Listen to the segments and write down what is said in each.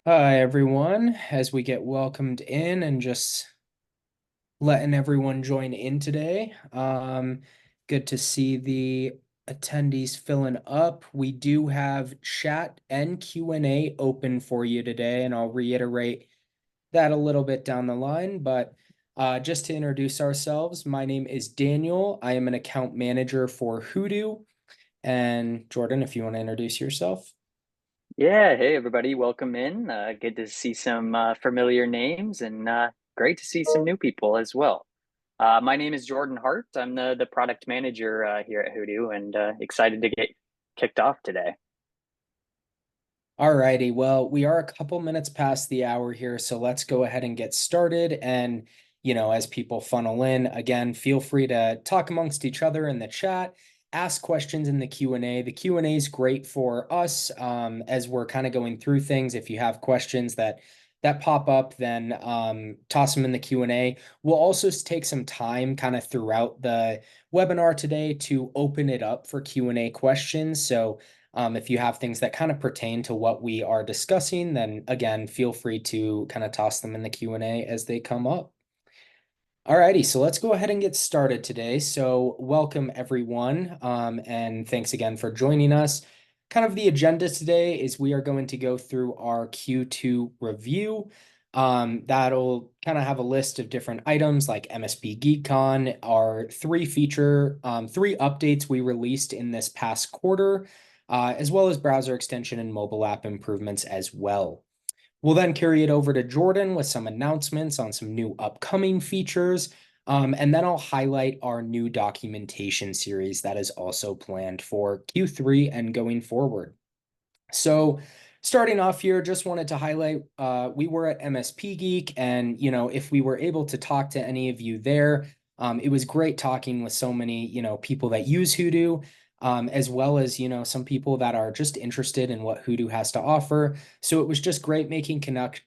Hi, everyone. As we get welcomed in and just letting everyone join in today. Good to see the attendees filling up. We do have chat and Q&A open for you today, and I'll reiterate that a little bit down the line. But just to introduce ourselves, my name is Daniel. I am an account manager for Hudu. And Jordan, if you want to introduce yourself. Yeah, hey everybody, welcome in. Good to see some familiar names and great to see some new people as well. My name is Jordan Hart. I'm the product manager here at Hudu and excited to get kicked off today. Alrighty, well, we are a couple minutes past the hour here, so let's go ahead and get started. And, as people funnel in, again, feel free to talk amongst each other in the chat, ask questions in the Q&A. The Q&A is great for us as we're kind of going through things. If you have questions that pop up, then toss them in the Q&A. We'll also take some time kind of throughout the webinar today to open it up for Q&A questions. So if you have things that kind of pertain to what we are discussing, then again, feel free to kind of toss them in the Q&A as they come up. Alrighty, so let's go ahead and get started today. So welcome everyone, and thanks again for joining us. Kind of the agenda today is we are going to go through our Q2 review. That'll kind of have a list of different items like MSP GeekCon, our three updates we released in this past quarter, as well as browser extension and mobile app improvements as well. We'll then carry it over to Jordan with some announcements on some new upcoming features. And then I'll highlight our new documentation series that is also planned for Q3 and going forward. So, starting off here, just wanted to highlight we were at MSP Geek, and if we were able to talk to any of you there, it was great talking with so many people that use Hudu, as well as some people that are just interested in what Hudu has to offer. So it was just great making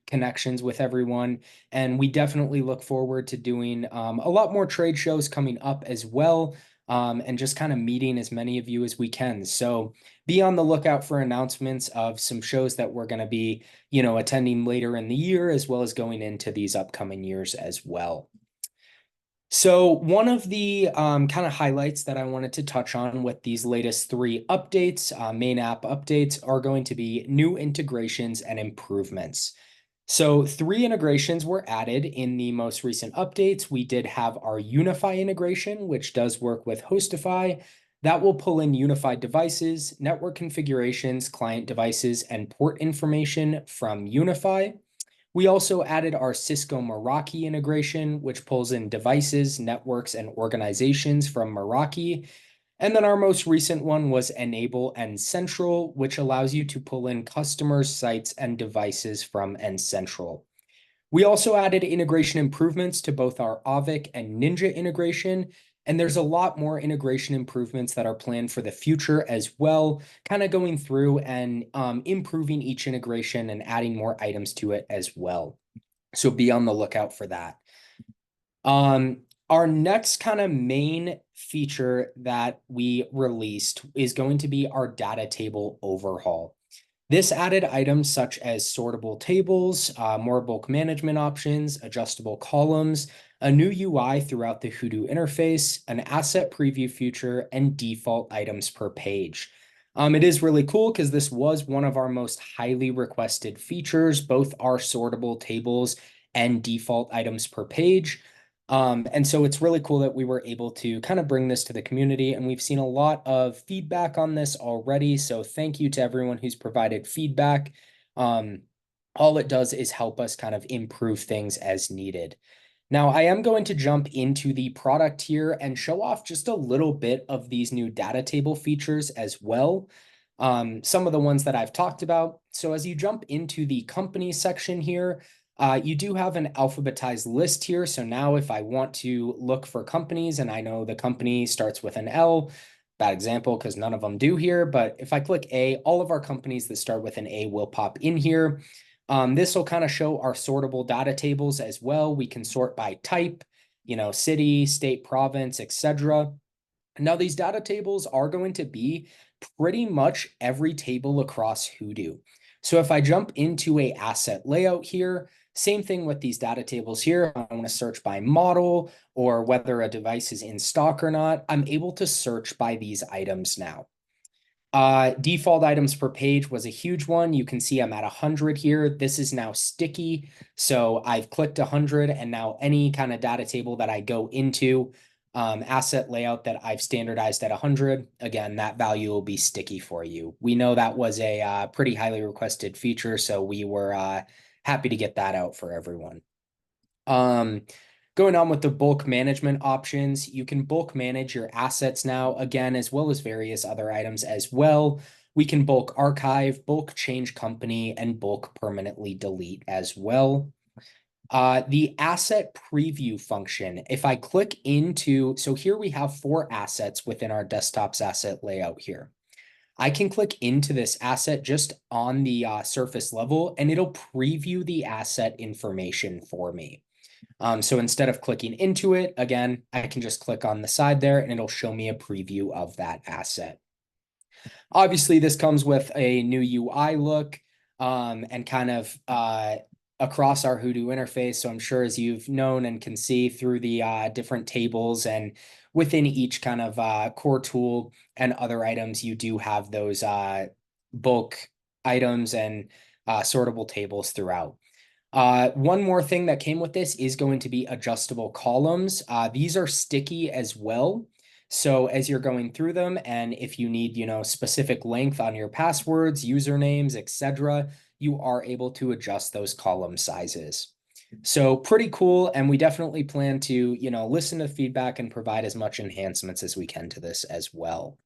connections with everyone, and we definitely look forward to doing a lot more trade shows coming up as well, and just kind of meeting as many of you as we can. So be on the lookout for announcements of some shows that we're going to be, attending later in the year, as well as going into these upcoming years as well. So one of the kind of highlights that I wanted to touch on with these latest three updates, main app updates, are going to be new integrations and improvements. So three integrations were added in the most recent updates. We did have our Unify integration, which does work with Hostify. That will pull in unified devices, network configurations, client devices, and port information from Unify. We also added our Cisco Meraki integration, which pulls in devices, networks, and organizations from Meraki. And then our most recent one was Enable N-Central, which allows you to pull in customers, sites, and devices from N-Central. We also added integration improvements to both our Avik and Ninja integration, and there's a lot more integration improvements that are planned for the future as well, kind of going through and improving each integration and adding more items to it as well. So be on the lookout for that. Our next kind of main feature that we released is going to be our data table overhaul. This added items such as sortable tables, more bulk management options, adjustable columns, a new UI throughout the Hudu interface, an asset preview feature, and default items per page. It is really cool because this was one of our most highly requested features, both our sortable tables and default items per page. And so it's really cool that we were able to kind of bring this to the community, and we've seen a lot of feedback on this already. So thank you to everyone who's provided feedback. All it does is help us kind of improve things as needed. Now, I am going to jump into the product here and show off just a little bit of these new data table features as well. Some of the ones that I've talked about. So as you jump into the company section here, you do have an alphabetized list here. So now if I want to look for companies and I know the company starts with an L, bad example because none of them do here, but if I click A, all of our companies that start with an A will pop in here. This will kind of show our sortable data tables as well. We can sort by type, city, state, province, etc. Now, these data tables are going to be pretty much every table across Hudu. So if I jump into a asset layout here, same thing with these data tables here. I want to search by model or whether a device is in stock or not. I'm able to search by these items now. Default items per page was a huge one. You can see I'm at 100 here. This is now sticky. So I've clicked 100 and now any kind of data table that I go into, asset layout that I've standardized at 100, again, that value will be sticky for you. We know that was a pretty highly requested feature, so we were happy to get that out for everyone. Going on with the bulk management options, you can bulk manage your assets now, again, as well as various other items as well. We can bulk archive, bulk change company, and bulk permanently delete as well. The asset preview function, if I click into, so here we have 4 assets within our desktop's asset layout here. I can click into this asset just on the surface level, and it'll preview the asset information for me. So instead of clicking into it, again, I can just click on the side there and it'll show me a preview of that asset. Obviously, this comes with a new UI look and kind of across our Hudu interface. So I'm sure as you've known and can see through the different tables and within each kind of core tool and other items, you do have those bulk items and sortable tables throughout. One more thing that came with this is going to be adjustable columns. These are sticky as well. So as you're going through them, and if you need, specific length on your passwords, usernames, etc., you are able to adjust those column sizes. So pretty cool. And we definitely plan to, listen to feedback and provide as much enhancements as we can to this as well.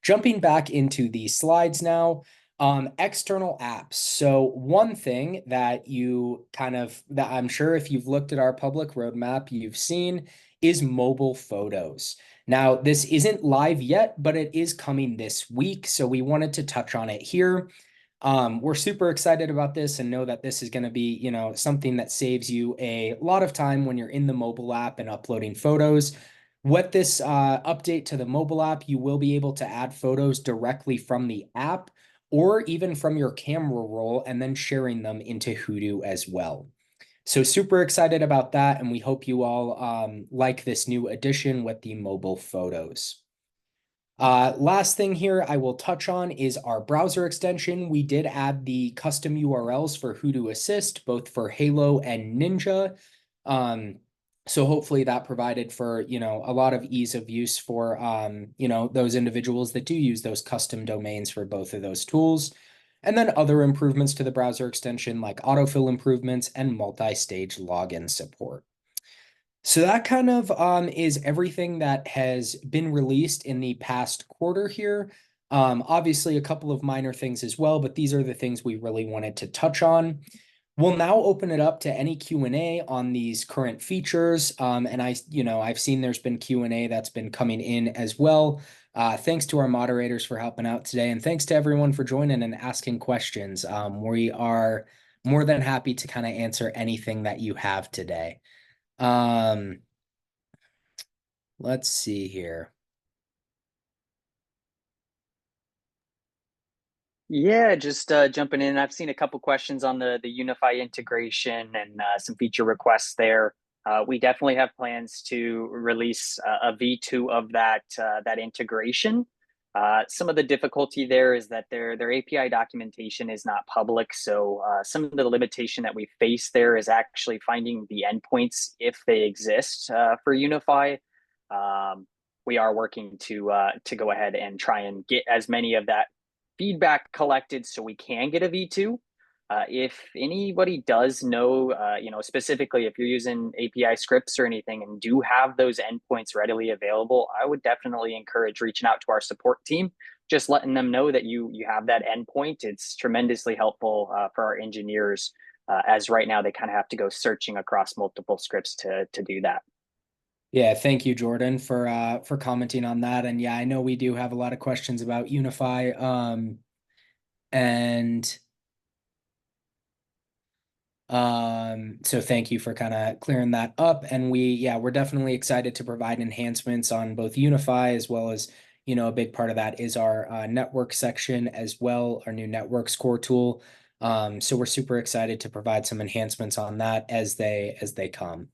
Jumping back into the slides now, external apps. So one thing that that I'm sure if you've looked at our public roadmap, you've seen is mobile photos. Now, this isn't live yet, but it is coming this week. So we wanted to touch on it here. We're super excited about this and know that this is going to be, something that saves you a lot of time when you're in the mobile app and uploading photos. With this update to the mobile app, you will be able to add photos directly from the app or even from your camera roll and then sharing them into Hudu as well. So super excited about that, and we hope you all like this new addition with the mobile photos. Last thing here I will touch on is our browser extension. We did add the custom URLs for Hudu Assist, both for Halo and Ninja. So hopefully that provided for, a lot of ease of use for, those individuals that do use those custom domains for both of those tools. And then other improvements to the browser extension like autofill improvements and multi-stage login support. So that kind of is everything that has been released in the past quarter here. Obviously, a couple of minor things as well, but these are the things we really wanted to touch on. We'll now open it up to any Q&A on these current features. And I've seen there's been Q&A that's been coming in as well. Thanks to our moderators for helping out today, and thanks to everyone for joining and asking questions. We are more than happy to kind of answer anything that you have today. Let's see here. Yeah, just jumping in. I've seen a couple questions on the Unify integration and some feature requests there. We definitely have plans to release a V2 of that integration. Some of the difficulty there is that their API documentation is not public, so some of the limitation that we face there is actually finding the endpoints if they exist for Unify. We are working to go ahead and try and get as many of that feedback collected so we can get a V2. If anybody does know, specifically if you're using API scripts or anything and do have those endpoints readily available, I would definitely encourage reaching out to our support team, just letting them know that you have that endpoint. It's tremendously helpful for our engineers, as right now they kind of have to go searching across multiple scripts to do that. Yeah, thank you, Jordan, for commenting on that. And yeah, I know we do have a lot of questions about Unify. And so thank you for kind of clearing that up. And we're definitely excited to provide enhancements on both Unify as well as, a big part of that is our network section as well, our new network score tool. So we're super excited to provide some enhancements on that as they come.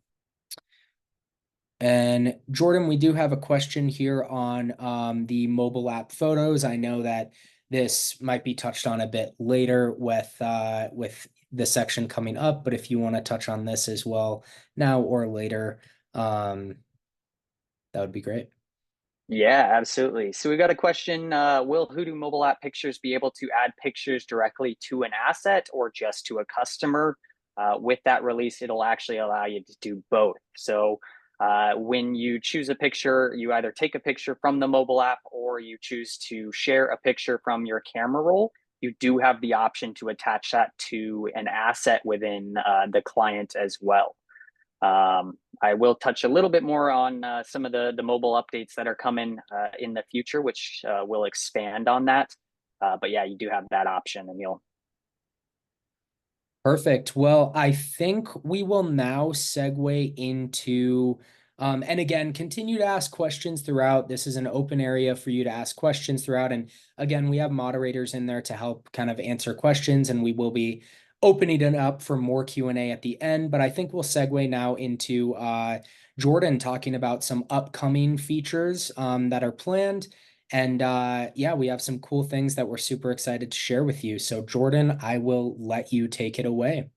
And Jordan, we do have a question here on the mobile app photos. I know that this might be touched on a bit later with the section coming up, but if you want to touch on this as well now or later, that would be great. Yeah, absolutely. So we got a question. Will Hudu mobile app pictures be able to add pictures directly to an asset or just to a customer? With that release, it'll actually allow you to do both. So when you choose a picture, you either take a picture from the mobile app or you choose to share a picture from your camera roll. You do have the option to attach that to an asset within the client as well. I will touch a little bit more on some of the mobile updates that are coming in the future, which will expand on that. But yeah, you do have that option, and you'll. Perfect. Well, I think we will now segue into, and again, continue to ask questions throughout. This is an open area for you to ask questions throughout. And again, we have moderators in there to help kind of answer questions, and we will be opening it up for more Q&A at the end. But I think we'll segue now into Jordan talking about some upcoming features that are planned. And yeah, we have some cool things that we're super excited to share with you. So, Jordan, I will let you take it away.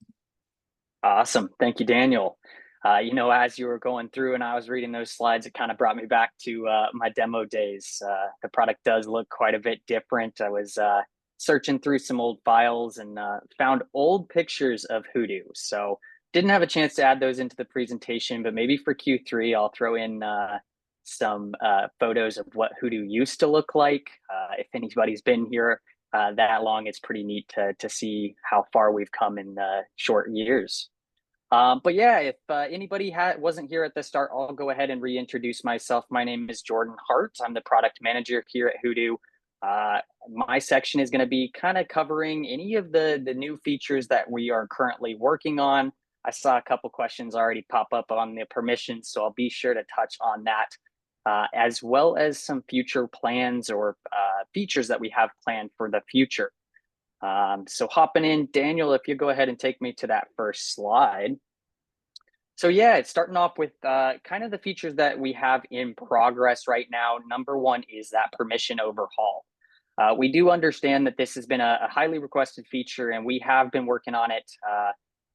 Awesome. Thank you, Daniel. As you were going through and I was reading those slides, it kind of brought me back to my demo days. The product does look quite a bit different. I was searching through some old files and found old pictures of Hudu. So didn't have a chance to add those into the presentation, but maybe for Q3, I'll throw in some photos of what Hudu used to look like. If anybody's been here that long, it's pretty neat to see how far we've come in short years. But yeah, if anybody wasn't here at the start, I'll go ahead and reintroduce myself. My name is Jordan Hart. I'm the product manager here at Hudu. My section is going to be kind of covering any of the new features that we are currently working on. I saw a couple questions already pop up on the permissions, so I'll be sure to touch on that, as well as some future plans or features that we have planned for the future. So hopping in, Daniel, if you go ahead and take me to that first slide. So yeah, it's starting off with kind of the features that we have in progress right now. Number one is that permission overhaul. We do understand that this has been a highly requested feature, and we have been working on it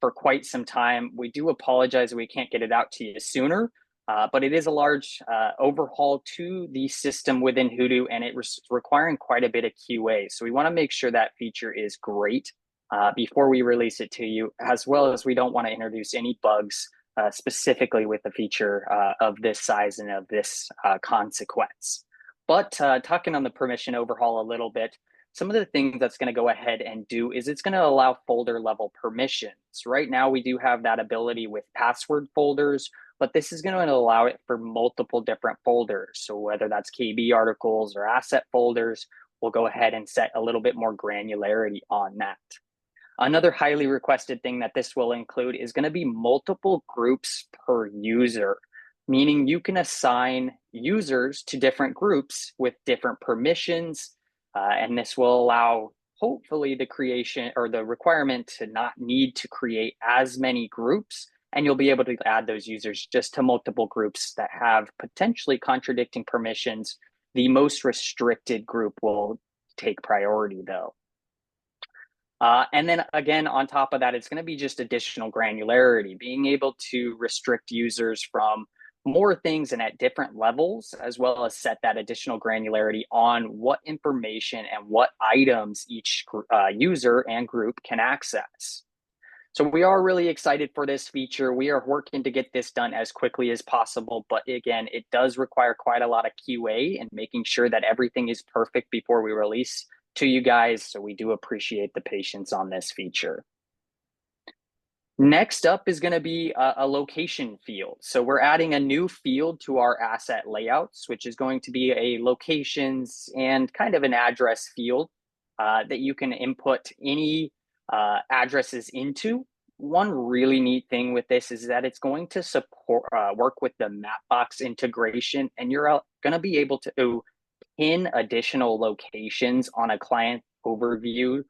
for quite some time. We do apologize we can't get it out to you sooner, but it is a large overhaul to the system within Hudu, and it's requiring quite a bit of QA. So we want to make sure that feature is great before we release it to you, as well as we don't want to introduce any bugs specifically with a feature of this size and of this consequence. But talking on the permission overhaul a little bit, some of the things that's going to go ahead and do is it's going to allow folder level permissions. Right now, we do have that ability with password folders, but this is going to allow it for multiple different folders. So whether that's KB articles or asset folders, we'll go ahead and set a little bit more granularity on that. Another highly requested thing that this will include is going to be multiple groups per user, meaning you can assign users to different groups with different permissions. And this will allow, hopefully, the creation or the requirement to not need to create as many groups. And you'll be able to add those users just to multiple groups that have potentially contradicting permissions. The most restricted group will take priority, though. And then again, on top of that, it's going to be just additional granularity, being able to restrict users from more things and at different levels, as well as set that additional granularity on what information and what items each user and group can access. So we are really excited for this feature. We are working to get this done as quickly as possible. But again, it does require quite a lot of QA and making sure that everything is perfect before we release to you guys. So we do appreciate the patience on this feature. Next up is going to be a location field. So we're adding a new field to our asset layouts, which is going to be a locations and kind of an address field that you can input any addresses into. One really neat thing with this is that it's going to support work with the Mapbox integration, and you're going to be able to pin additional locations on a client overview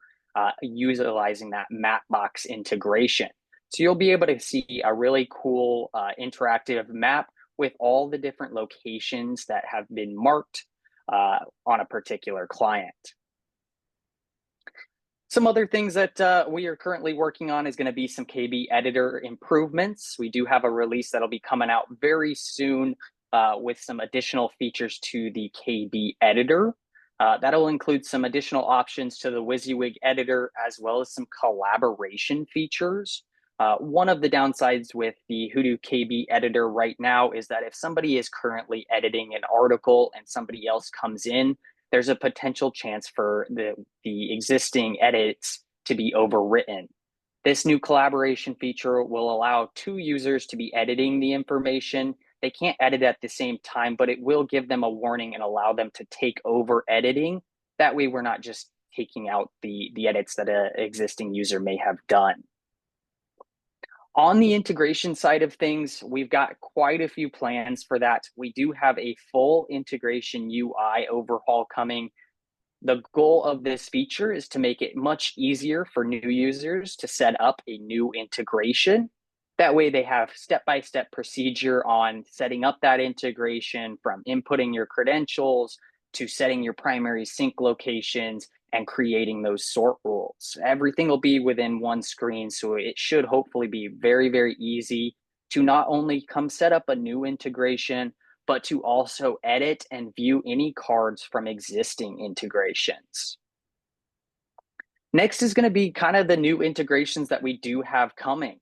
utilizing that Mapbox integration. So you'll be able to see a really cool interactive map with all the different locations that have been marked on a particular client. Some other things that we are currently working on is going to be some KB editor improvements. We do have a release that'll be coming out very soon with some additional features to the KB editor. That'll include some additional options to the WYSIWYG editor, as well as some collaboration features. One of the downsides with the Hudu KB editor right now is that if somebody is currently editing an article and somebody else comes in, there's a potential chance for the existing edits to be overwritten. This new collaboration feature will allow two users to be editing the information. They can't edit at the same time, but it will give them a warning and allow them to take over editing. That way we're not just taking out the edits that an existing user may have done. On the integration side of things, we've got quite a few plans for that. We do have a full integration UI overhaul coming. The goal of this feature is to make it much easier for new users to set up a new integration. That way they have step-by-step procedure on setting up that integration, from inputting your credentials to setting your primary sync locations and creating those sort rules. Everything will be within one screen, so it should hopefully be very, very easy to not only come set up a new integration, but to also edit and view any cards from existing integrations. Next is going to be kind of the new integrations that we do have coming.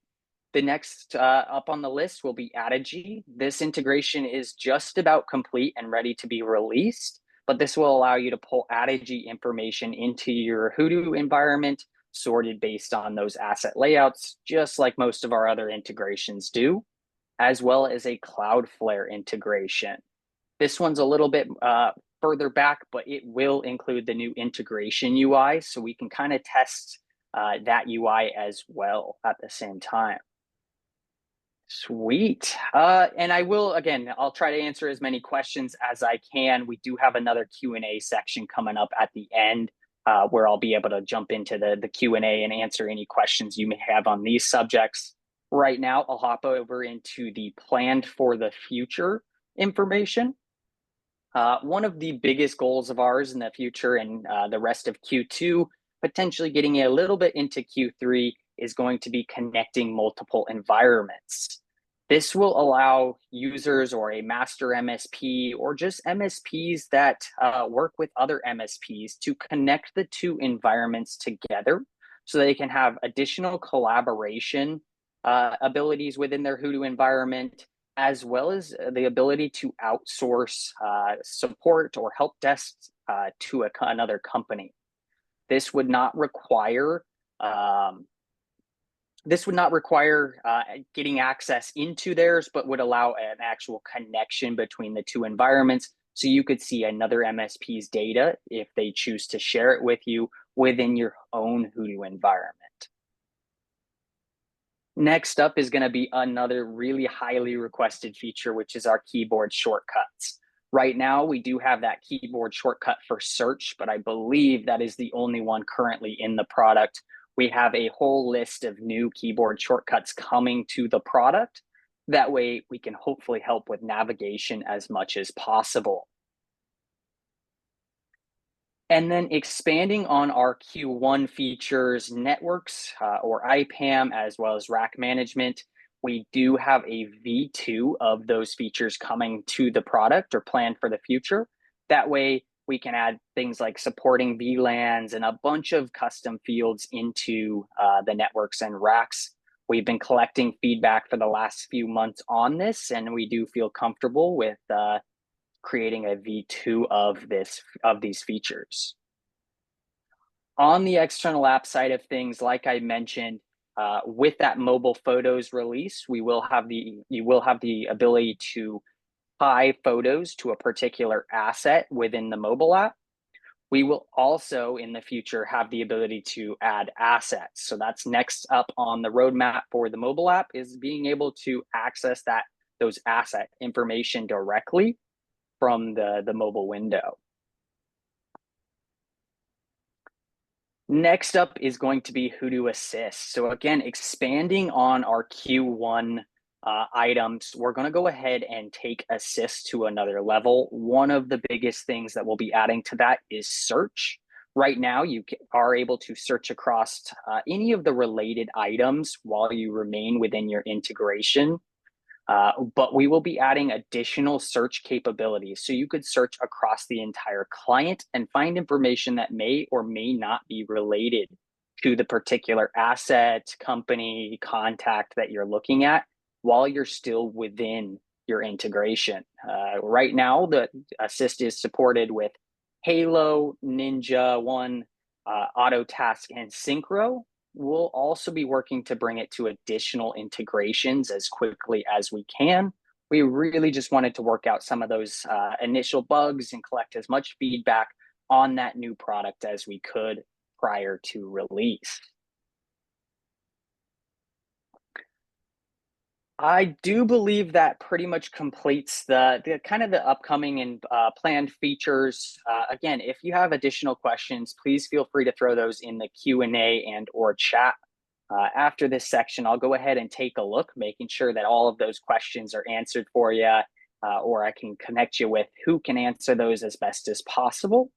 The next up on the list will be Adigy. This integration is just about complete and ready to be released, but this will allow you to pull Adigy information into your Hudu environment, sorted based on those asset layouts, just like most of our other integrations do, as well as a Cloudflare integration. This one's a little bit further back, but it will include the new integration UI, so we can kind of test that UI as well at the same time. Sweet. And I will, again, I'll try to answer as many questions as I can. We do have another Q&A section coming up at the end where I'll be able to jump into the Q&A and answer any questions you may have on these subjects. Right now, I'll hop over into the planned for the future information. One of the biggest goals of ours in the future and the rest of Q2, potentially getting a little bit into Q3, is going to be connecting multiple environments. This will allow users or a master MSP or just MSPs that work with other MSPs to connect the two environments together so they can have additional collaboration abilities within their Hudu environment, as well as the ability to outsource support or help desk to another company. This would not require getting access into theirs, but would allow an actual connection between the two environments. So you could see another MSP's data if they choose to share it with you within your own Hudu environment. Next up is going to be another really highly requested feature, which is our keyboard shortcuts. Right now, we do have that keyboard shortcut for search, but I believe that is the only one currently in the product. We have a whole list of new keyboard shortcuts coming to the product. That way, we can hopefully help with navigation as much as possible. And then expanding on our Q1 features, networks or IPAM, as well as rack management, we do have a V2 of those features coming to the product or planned for the future. That way we can add things like supporting VLANs and a bunch of custom fields into the networks and racks. We've been collecting feedback for the last few months on this, and we do feel comfortable with creating a V2 of these features. On the external app side of things, like I mentioned, with that mobile photos release, you will have the ability to tie photos to a particular asset within the mobile app. We will also in the future have the ability to add assets. So that's next up on the roadmap for the mobile app, is being able to access those asset information directly from the mobile window. Next up is going to be Hudu Assist. So again, expanding on our Q1 items, we're going to go ahead and take Assist to another level. One of the biggest things that we'll be adding to that is search. Right now, you are able to search across any of the related items while you remain within your integration. But we will be adding additional search capabilities. So you could search across the entire client and find information that may or may not be related to the particular asset, company, contact that you're looking at while you're still within your integration. Right now, the Assist is supported with Halo, Ninja One, Autotask, and Synchro. We'll also be working to bring it to additional integrations as quickly as we can. We really just wanted to work out some of those initial bugs and collect as much feedback on that new product as we could prior to release. I do believe that pretty much completes the kind of the upcoming and planned features. Again, if you have additional questions, please feel free to throw those in the Q&A and or chat. After this section, I'll go ahead and take a look, making sure that all of those questions are answered for you, or I can connect you with who can answer those as best as possible.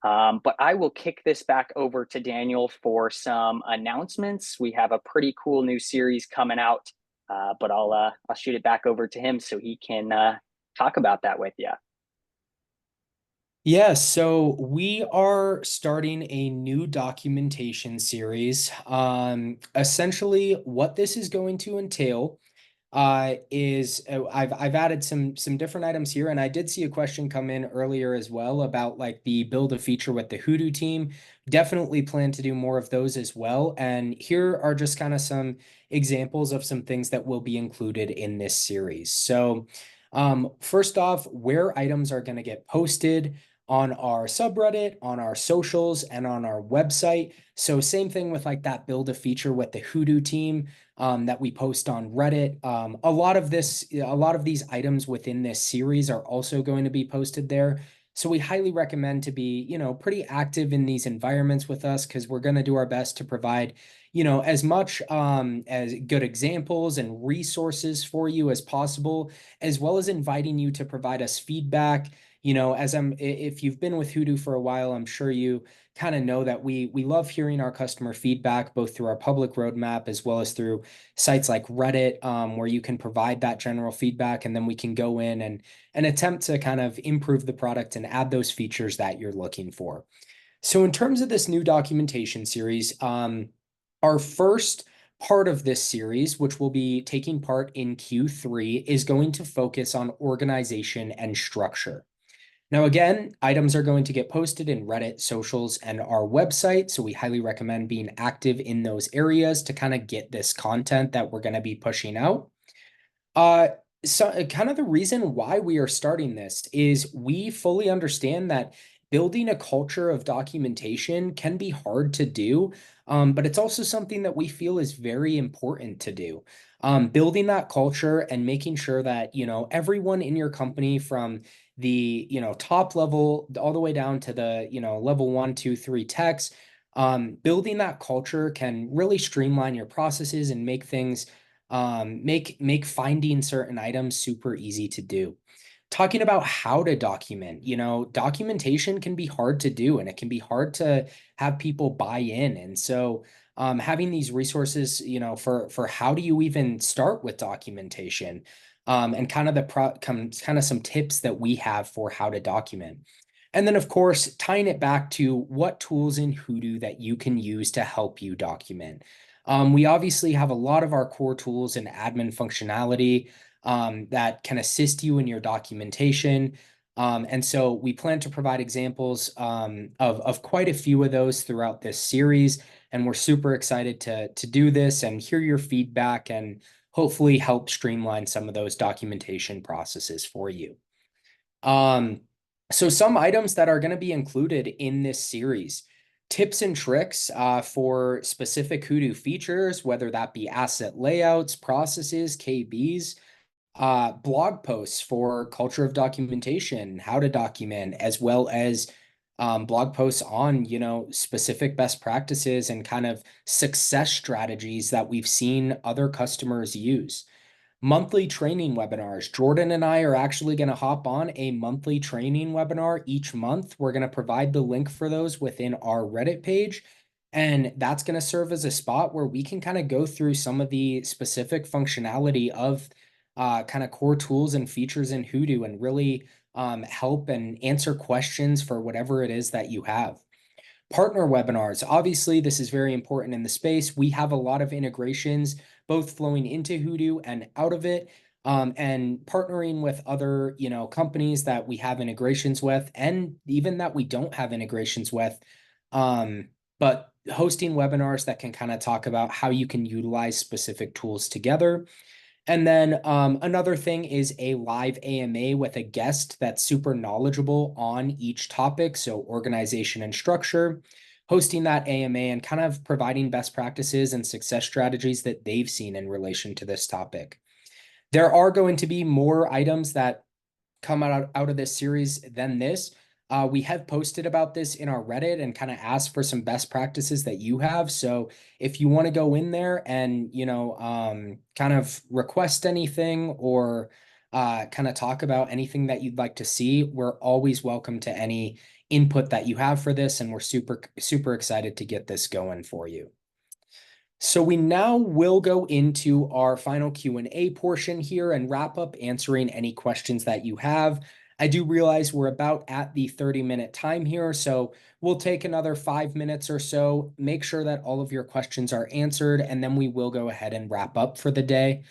But I will kick this back over to Daniel for some announcements. We have a pretty cool new series coming out, but I'll shoot it back over to him so he can talk about that with you. Yeah, so we are starting a new documentation series. Essentially, what this is going to entail is I've added some different items here, and I did see a question come in earlier as well about like the build a feature with the Hudu team. Definitely plan to do more of those as well. And here are just kind of some examples of some things that will be included in this series. So, first off, where items are going to get posted on our subreddit, on our socials, and on our website. So same thing with like that build a feature with the Hudu team that we post on Reddit. A lot of these items within this series are also going to be posted there. So we highly recommend to be, pretty active in these environments with us because we're going to do our best to provide, as much as good examples and resources for you as possible, as well as inviting you to provide us feedback. If you've been with Hudu for a while, I'm sure you kind of know that we love hearing our customer feedback, both through our public roadmap as well as through sites like Reddit, where you can provide that general feedback, and then we can go in and attempt to kind of improve the product and add those features that you're looking for. So in terms of this new documentation series, our first part of this series, which will be taking part in Q3, is going to focus on organization and structure. Now, again, items are going to get posted in Reddit, socials, and our website. So we highly recommend being active in those areas to kind of get this content that we're going to be pushing out. Uh, so kind of the reason why we are starting this is we fully understand that building a culture of documentation can be hard to do, but it's also something that we feel is very important to do. Building that culture and making sure that, everyone in your company from the, top level all the way down to the, level 1, 2, 3 techs, building that culture can really streamline your processes and make things make finding certain items super easy to do. Talking about how to document, documentation can be hard to do and it can be hard to have people buy in. And so having these resources, for how do you even start with documentation, and kind of kind of some tips that we have for how to document. And then, of course, tying it back to what tools in Hudu that you can use to help you document. We obviously have a lot of our core tools and admin functionality that can assist you in your documentation. And so we plan to provide examples of quite a few of those throughout this series. And we're super excited to do this and hear your feedback and hopefully help streamline some of those documentation processes for you. So some items that are going to be included in this series, tips and tricks for specific Hudu features, whether that be asset layouts, processes, KBs, blog posts for culture of documentation, how to document, as well as blog posts on, specific best practices and kind of success strategies that we've seen other customers use. Monthly training webinars. Jordan and I are actually going to hop on a monthly training webinar each month. We're going to provide the link for those within our Reddit page. And that's going to serve as a spot where we can kind of go through some of the specific functionality of kind of core tools and features in Hudu and really help and answer questions for whatever it is that you have. Partner webinars. Obviously, this is very important in the space. We have a lot of integrations, both flowing into Hudu and out of it, and partnering with other, companies that we have integrations with, and even that we don't have integrations with. But hosting webinars that can kind of talk about how you can utilize specific tools together. And then another thing is a live AMA with a guest that's super knowledgeable on each topic. So organization and structure, hosting that AMA and kind of providing best practices and success strategies that they've seen in relation to this topic. There are going to be more items that come out of this series than this. We have posted about this in our Reddit and kind of asked for some best practices that you have. So if you want to go in there and, kind of request anything or kind of talk about anything that you'd like to see, we're always welcome to any input that you have for this. And we're super, super excited to get this going for you. So we now will go into our final Q&A portion here and wrap up answering any questions that you have. I do realize we're about at the 30-minute time here, so we'll take another 5 minutes or so, make sure that all of your questions are answered, and then we will go ahead and wrap up for the day.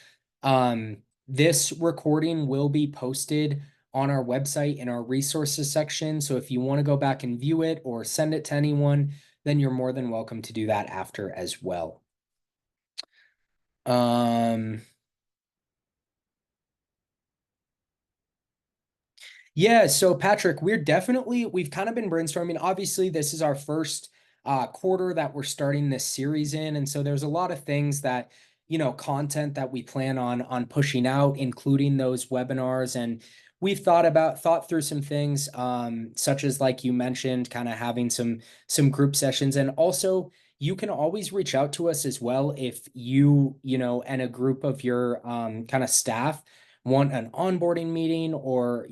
This recording will be posted on our website in our resources section, so if you want to go back and view it or send it to anyone, then you're more than welcome to do that after as well. Yeah, so Patrick, we've kind of been brainstorming. Obviously, this is our first quarter that we're starting this series in, and so there's a lot of things that, content that we plan on pushing out, including those webinars. And we've thought through some things, such as like you mentioned, kind of having some group sessions. And also you can always reach out to us as well if and a group of your kind of staff want an onboarding meeting or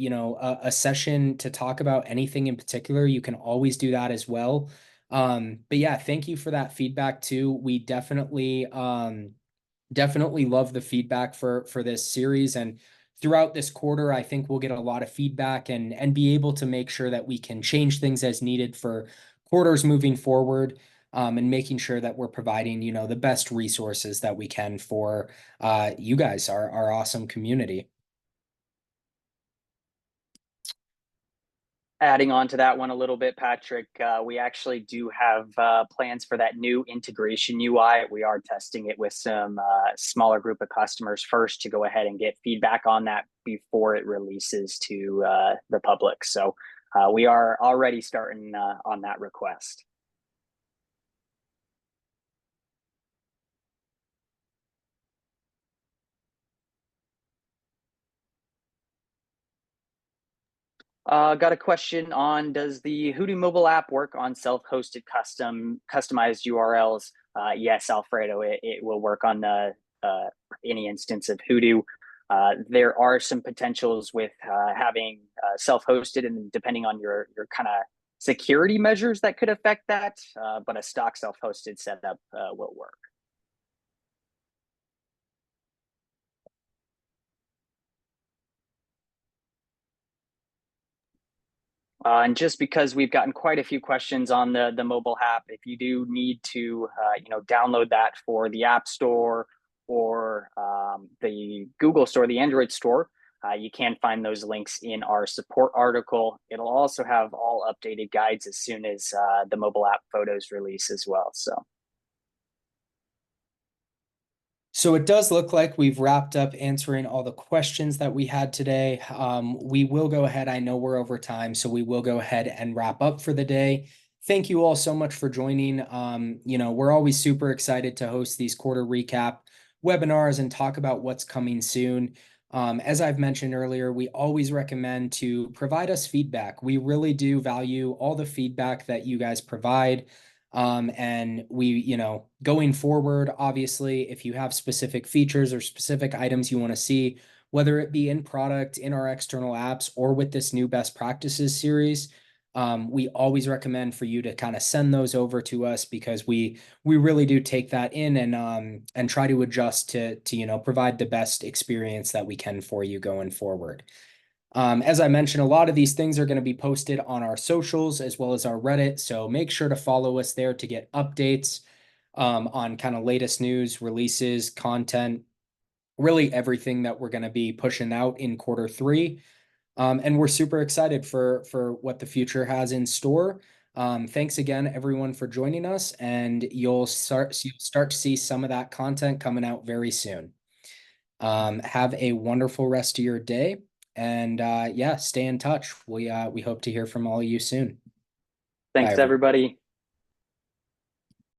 a session to talk about anything in particular. You can always do that as well. But yeah, thank you for that feedback too. We definitely love the feedback for this series, and throughout this quarter I think we'll get a lot of feedback and be able to make sure that we can change things as needed for quarters moving forward, and making sure that we're providing the best resources that we can for you guys, our awesome community. Adding on to that one a little bit, Patrick, we actually do have plans for that new integration UI. We are testing it with some smaller group of customers first to go ahead and get feedback on that before it releases to the public. So we are already starting on that request. Got a question on, does the Hudu mobile app work on self-hosted customized URLs? Yes, Alfredo, it will work on any instance of Hudu. There are some potentials with having self-hosted, and depending on your kind of security measures that could affect that, but a stock self-hosted setup will work. And just because we've gotten quite a few questions on the mobile app, if you do need to, download that for the App Store or the Google Store, the Android Store, you can find those links in our support article. It'll also have all updated guides as soon as the mobile app photos release as well. So it does look like we've wrapped up answering all the questions that we had today. We will go ahead. I know we're over time, so we will go ahead and wrap up for the day. Thank you all so much for joining. We're always super excited to host these quarter recap webinars and talk about what's coming soon. As I've mentioned earlier, we always recommend to provide us feedback. We really do value all the feedback that you guys provide. And we, going forward, obviously, if you have specific features or specific items you want to see, whether it be in product, in our external apps, or with this new best practices series, we always recommend for you to kind of send those over to us because we really do take that in and try to adjust to provide the best experience that we can for you going forward. As I mentioned, a lot of these things are going to be posted on our socials as well as our Reddit, so make sure to follow us there to get updates on kind of latest news, releases, content, really everything that we're going to be pushing out in quarter 3. And we're super excited for what the future has in store. Thanks again, everyone, for joining us, and you'll start to see some of that content coming out very soon. Have a wonderful rest of your day, and yeah, stay in touch. We hope to hear from all of you soon. Bye, Thanks, everyone. everybody.